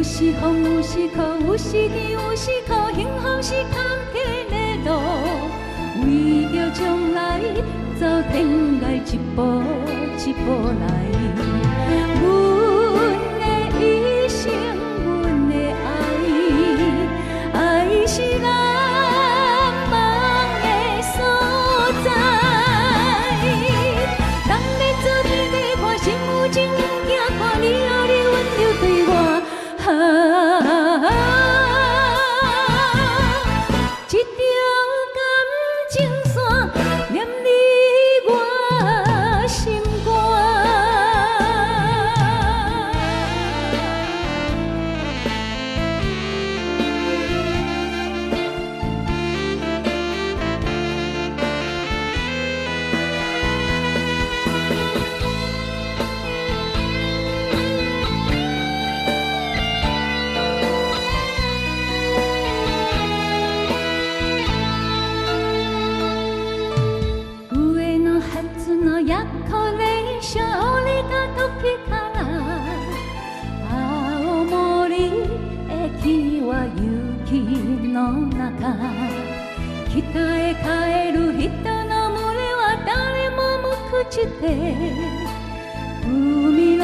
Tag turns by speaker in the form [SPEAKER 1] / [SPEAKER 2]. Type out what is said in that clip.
[SPEAKER 1] 是风，有是雨，有是甜，有是苦，幸福是坎坷的路。为着将来走天涯，一步一步来。阮的一生，阮的爱，爱是难忘的所在。当你做天地看，心有情，惊看你后你温柔对我。一条感情线，念你我心肝。やっこ列車降りた時から青森駅は雪の中。北へ帰る人の群れは誰も無口で海